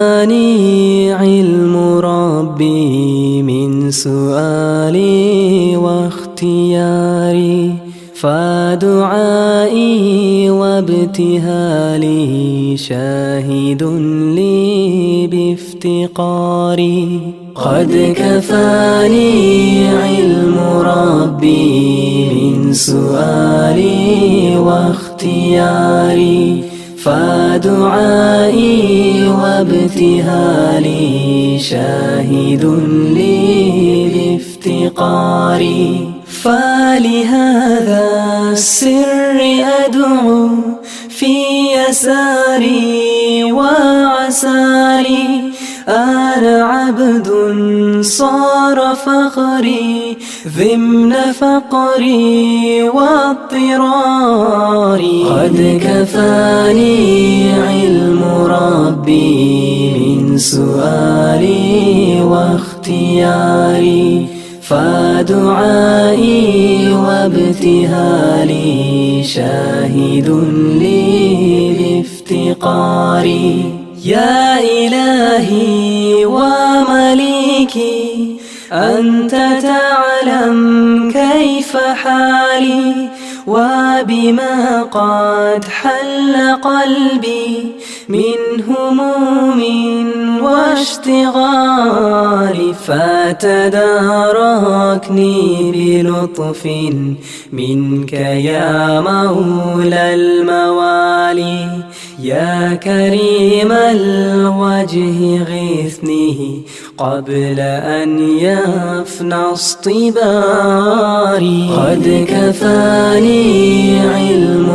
كفاني علم ربي من سؤالي واختياري، فدعائي وابتهالي شاهد لي بافتقاري. قد كفاني علم ربي من سؤالي واختياري، فدعائي وابتهالي شاهد لي بافتقاري. فلهذا السر أدعو في يساري وعساري، أنا عبد صار فخري ضمن فقري واضطراري. قد كفاني علم ربي من سؤالي واختياري، فدعائي وابتهالي شاهد لي بافتقاري. يا إلهي ومليكي أنت تعلم كيف حالي، وبما قد حل قلبي من هموم واشتغال، فتداركني بلطف منك يا مولى الموالي. يا كريم الوجه غثني قبل أن يفنى اصطباري. قد كفاني علم